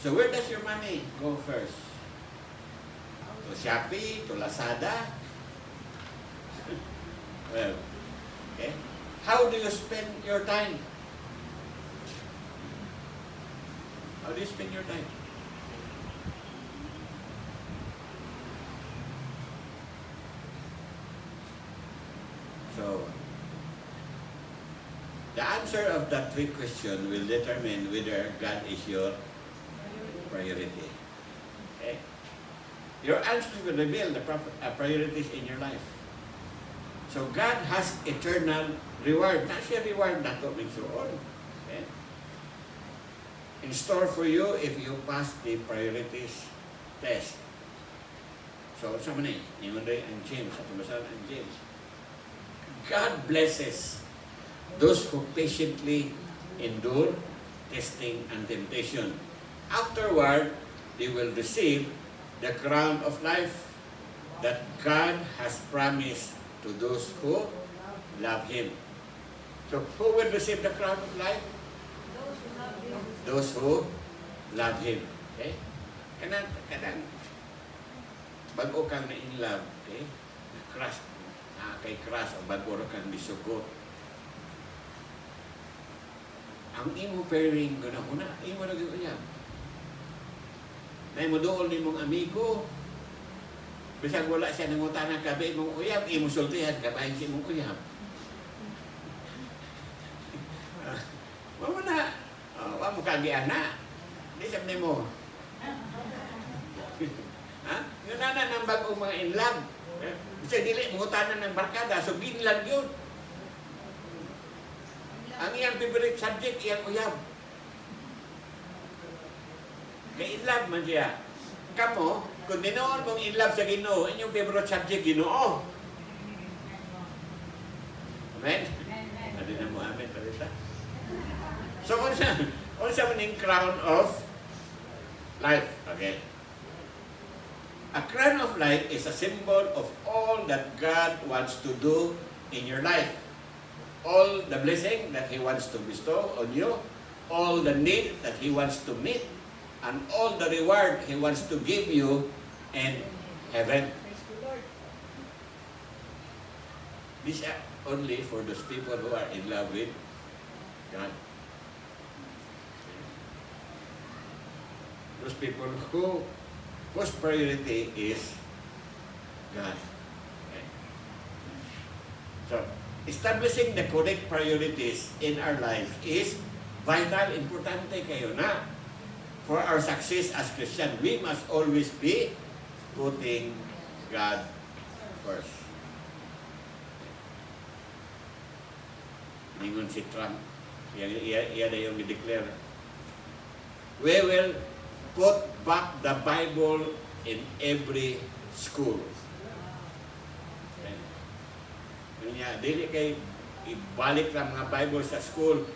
So where does your money go first? To Shopee, to Lazada? Well, okay. How do you spend your time? How do you spend your time? So, the answer of that three questions will determine whether God is your priority. Okay? Your answers will reveal the priorities in your life. So God has eternal reward. Not siya reward na to magsuon. Okay? In store for you if you pass the priorities test. So, sa man eh, Nimonday and James, at Tumasan and James. God blesses those who patiently endure testing and temptation. Afterward, they will receive the crown of life that God has promised to those who love Him. So, who will receive the crown of life? Those who love Him. Okay? Kanang bago kang na-in love, okay? Na-crush, kay crush, o bago kang disugot. Ang imo pairing, guna-una, imo na gano'n. Na imo doon ni mong amigo, bisag wala siya nangutanang kabe mong uyab, imo sultihan, kabahin si mong uyab. Mamo na, wa mo kagian na. Di sab nimo. Ha? Yun na ng bagong mga in love. Bisag dili mangutanan ng barkada, so ginlan yun. Ang iyang favorite subject, iyang uyab. Kay in love man siya. Kamo, kung dinoon mong in love sa Ginoo, inyong favorite subject, Ginoo. Amen? Adi na mo, amen, palita. So, unsa man yung crown of life, okay? A crown of life is a symbol of all that God wants to do in your life. All the blessing that He wants to bestow on you, all the need that He wants to meet, and all the reward He wants to give you in heaven. These are only for those people who are in love with God. Those people whose priority is God. Okay. So, establishing the correct priorities in our life is vital, importante kayo na. For our success as Christian, we must always be putting God first. Ningon si Trump, iya na yung i-declare. We will put back the Bible in every school. Kanya, dili kay ibalik lang mga Bible sa school,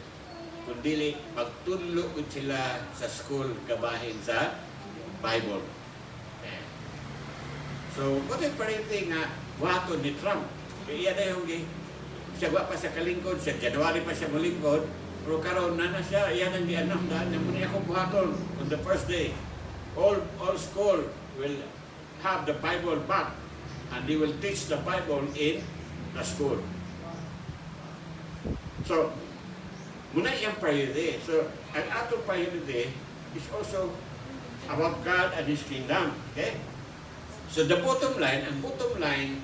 kundi magtudlo ko sila sa school kabahin sa Bible. So, what is parinting nga wato ni Trump? Kaya na yung siya pa sa kalingkod, sa January pa siya malingkod, Pero karon na siya, yan ang gianam daan niya. Muna ako buhaton on the first day. All school will have the Bible back and they will teach the Bible in the school. So, muna yung priority. So, ang atong priority is also about God and His kingdom. Okay? So, the bottom line, ang bottom line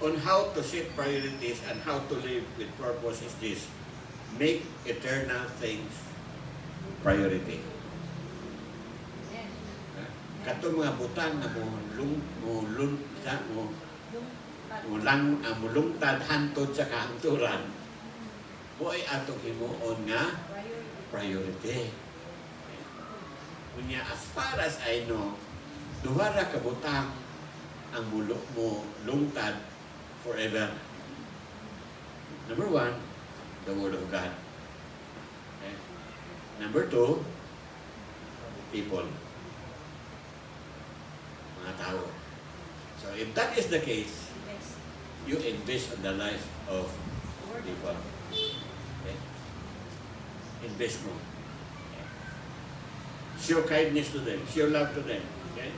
on how to set priorities and how to live with purpose is this. Make eternal things priority. Kato mga butang na mulungtad hantod sa kahanturan, mo ay atong himuon nga priority. Kunya, as far as I know, duha ra ka butang ang mo lungtad forever. Number one, the Word of God. Okay. Number two, people. Mga tao. So if that is the case, you invest in the life of people. Okay. Invest mo. Okay. Show kindness to them. Show love to them. Okay.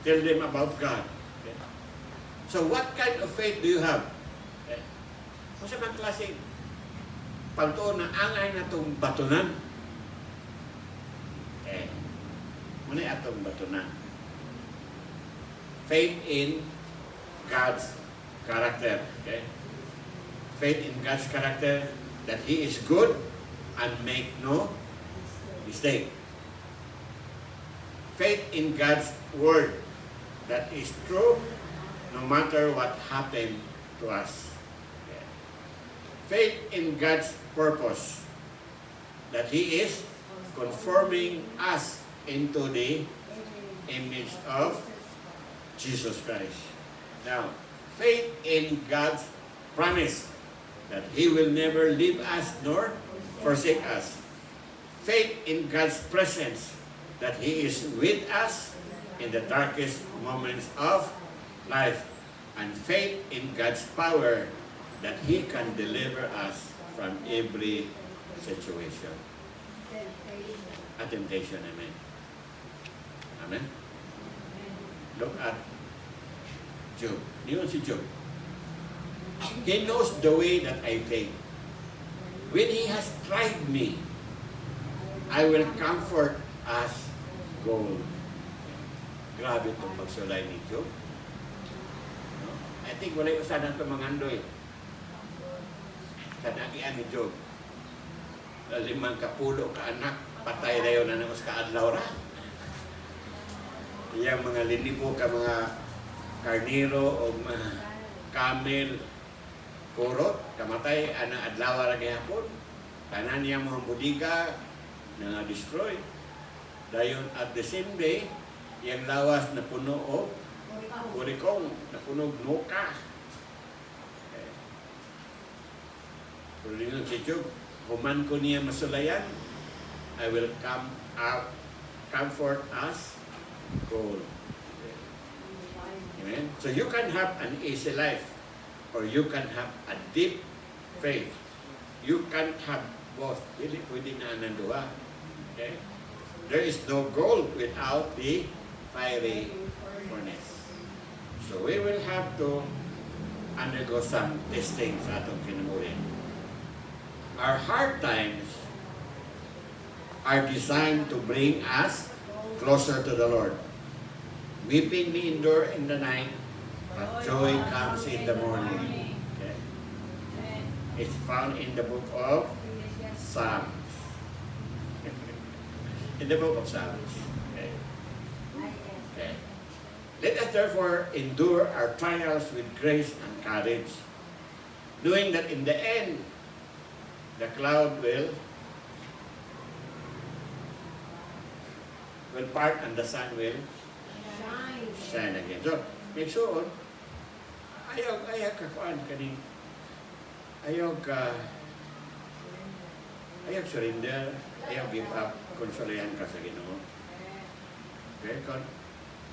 Tell them about God. Okay. So what kind of faith do you have? Okay. Kung sa mga klaseng pagtuon na angay na itong batunan, muna atong batunan. Faith in God's character. Okay? Faith in God's character that He is good and make no mistake. Faith in God's word that is true no matter what happened to us. Okay? Faith in God's purpose that He is conforming us into the image of Jesus Christ. Now, faith in God's promise that He will never leave us nor forsake us. Faith in God's presence that He is with us in the darkest moments of life. And faith in God's power that He can deliver us from every situation. A temptation, amen. Amen. Look at Job. Yun si Job. He knows the way that I take. When he has tried me, I will comfort as gold. Grabe itong pagsulay ni Job. No? I think wala yung usahan ito mangandoy. Kanagian ni Job. 5 kapulo ka anak, patay na yun na nangos kaadlaw ra. Iyang mga linipo ka mga karniro o mga camel, kurot, kamatay, anang adlaw ra gihapon. Tanan niya mga budiga na destroy. Dayon at the same day, iyang lawas na puno o kurikong, na puno nuka. Pero yun si Job, human ko niya masulayan, I will come out, comfort us gold. Amen? So you can have an easy life or you can have a deep faith. You can have both. Really, pwede na anandua. Okay? There is no gold without the fiery furnace. So we will have to undergo some testing sa atong kinabuhi. Our hard times are designed to bring us closer to the Lord. Weeping may endure in the night, but joy comes in the morning. Okay? It's found in the book of Psalms. In the book of Psalms. Okay? Okay. Let us therefore endure our trials with grace and courage, knowing that in the end, the cloud will part and the sun will shine again. So, make sure, ayaw kakuan kani, ayaw surrender, ayaw give up, konsolayan ka sa Ginoo. Okay?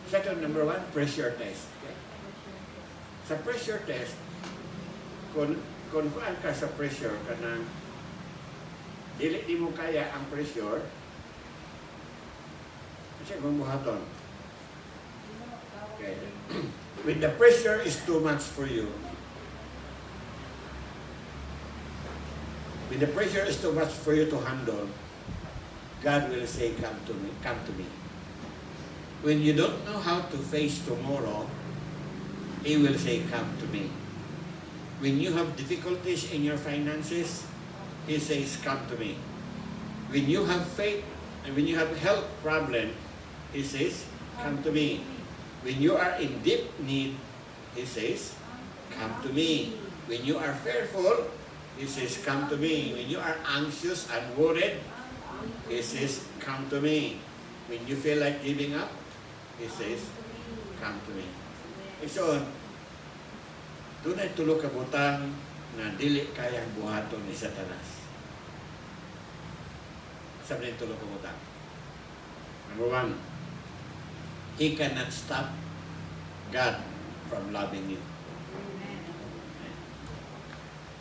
Second, number 1, pressure test. Okay? Sa pressure test, kung kuan ka sa pressure, kanang dili di mo kaya ang pressure, kasi kung buhaton. Okay. When the pressure is too much for you, when the pressure is too much for you to handle, God will say, come to me, come to me. When you don't know how to face tomorrow, He will say, come to me. When you have difficulties in your finances, He says, come to me. When you have faith, and when you have health problem, He says, come to me. When you are in deep need, He says, come to me. When you are fearful, He says, come to me. When you are anxious and worried, He says, come to me. When you feel like giving up, He says, come to me. So, doon ay tulog kabutang na dili kayang buhaton ni Satanas. Sabi niya tulog kabutang. Number one, he cannot stop God from loving you.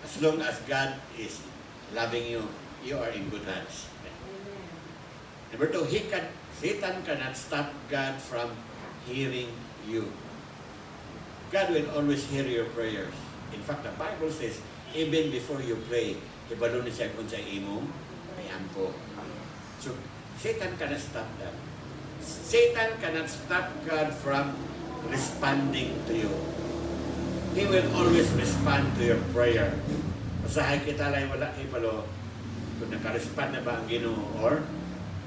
As long as God is loving you, you are in good hands. Number two, Satan cannot stop God from hearing you. God will always hear your prayers. In fact, the Bible says, even before you pray, ibalo ni siya kung sa imong may ampo. So, Satan cannot stop that. Satan cannot stop God from responding to you. He will always respond to your prayer. Masahay kita lang wala ibalo kung nakarespond na ba ang Ginoo or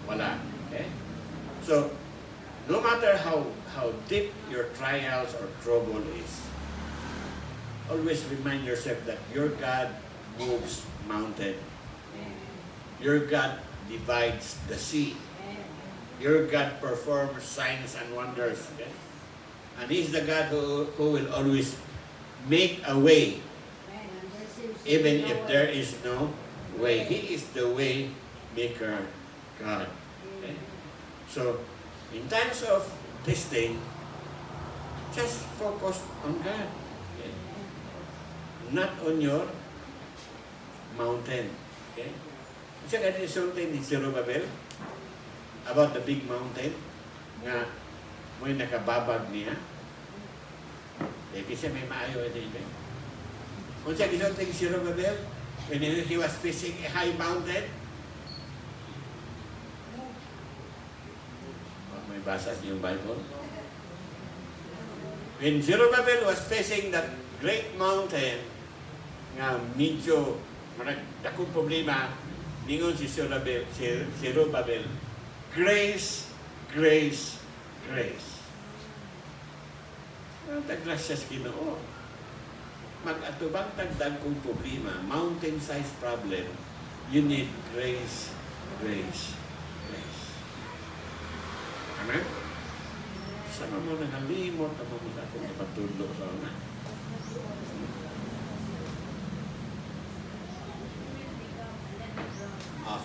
wala. Okay? So, no matter how deep your trials or trouble is, always remind yourself that your God moves mountain. Your God divides the sea. Your God performs signs and wonders. Okay? And He's the God who will always make a way, even if there is no way. He is the way maker God. Okay? So, in times of testing, just focus on God. Okay? Not on your mountain. Okay? Kasi ganito isulti ni Zerubbabel about the big mountain nga may nakababag niya. Kasi may maayo ito ibe. Kung siya isulti ni Zerubbabel when he was facing a high mountain, may basa yung Bible. When Zerubbabel was facing that great mountain, nga medyo dakong problema, ningon si Zerubbabel, grace, grace, grace. Ang taglasya sa Ginoo. Mag-atubang tagdag kong problema, mountain-sized problem, you need grace, grace, grace. Amen? Sama mo nakalimot ang mga akong ipatulog sa una.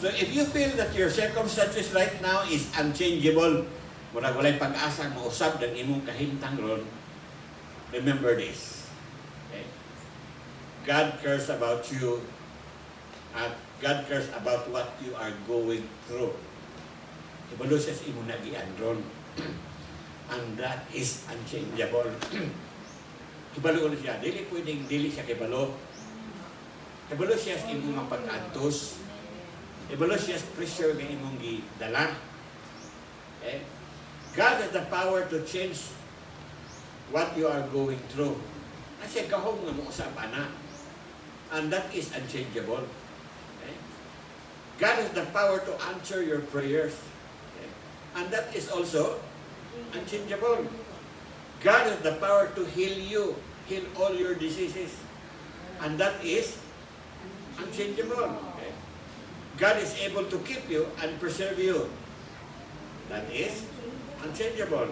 So if you feel that your circumstances right now is unchangeable, murag walay pag-asa mo usab ng imong kahimtang ron, remember this. Okay? God cares about you at God cares about what you are going through. Ibalo siya sa imong nagian ron. And that is unchangeable. Ibalo ko siya. Dili siya kibalo. Ibalo siya sa imong pag-antos. Ibalo siya sa pressure ng imong gidala. Okay? God has the power to change what you are going through. Kasi kahong nga mo sa pana. And that is unchangeable. Okay? God has the power to answer your prayers. Okay? And that is also unchangeable. God has the power to heal you, heal all your diseases. And that is unchangeable. Okay? God is able to keep you and preserve you. That is unchangeable.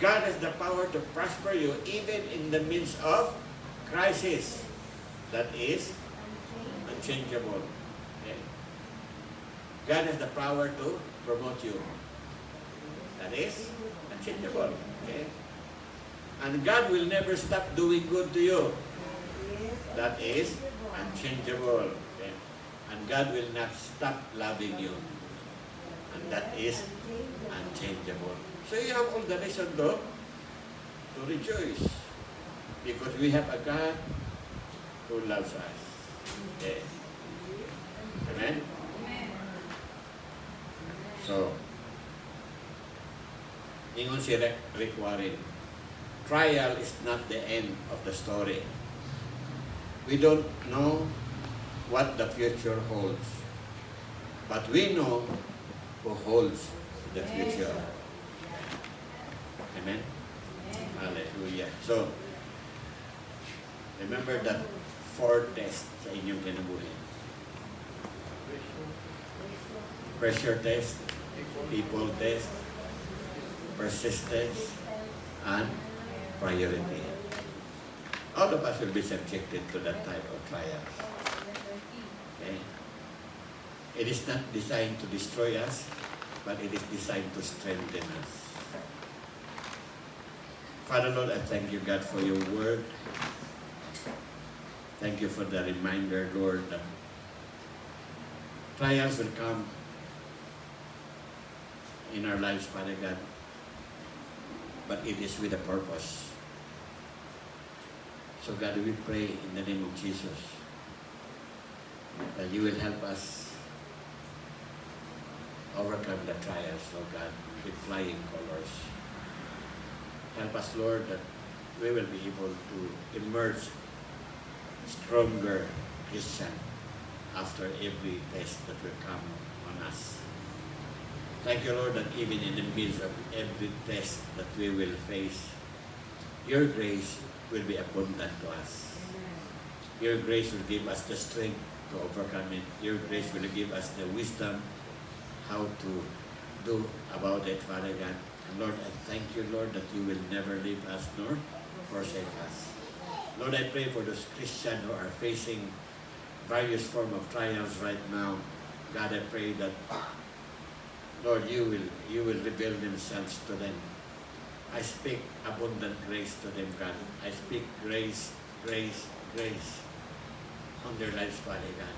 God has the power to prosper you even in the midst of crisis. That is unchangeable. Okay? God has the power to promote you. That is unchangeable. Okay? And God will never stop doing good to you. That is unchangeable. Okay? And God will not stop loving you. And that is unchangeable. So you have all the reason though to rejoice. Because we have a God who loves us. Yes. Amen? So, ingon si Rick Warren, trial is not the end of the story. We don't know what the future holds, but we know who holds the future. Amen? Hallelujah. So, remember that 4 tests sa inyong kinabuhi. Pressure test, people test, persistence, and priority. All of us will be subjected to that type of trials. Okay? It is not designed to destroy us, but it is designed to strengthen us. Father Lord, I thank you, God, for your word. Thank you for the reminder, Lord, that trials will come in our lives, Father God, but it is with a purpose. So God, we pray in the name of Jesus that you will help us overcome the trials, oh God, with flying colors. Help us, Lord, that we will be able to emerge stronger Christian after every test that will come on us. Thank you, Lord, that even in the midst of every test that we will face, your grace will be abundant to us. Your grace will give us the strength to overcome it. Your grace will give us the wisdom how to do about it, Father God. And Lord, I thank you, Lord, that you will never leave us nor forsake us. Lord, I pray for those Christians who are facing various forms of trials right now. God, I pray that, Lord, you will reveal themselves to them. I speak abundant grace to them, God. I speak grace, grace, grace on their lives, Father God.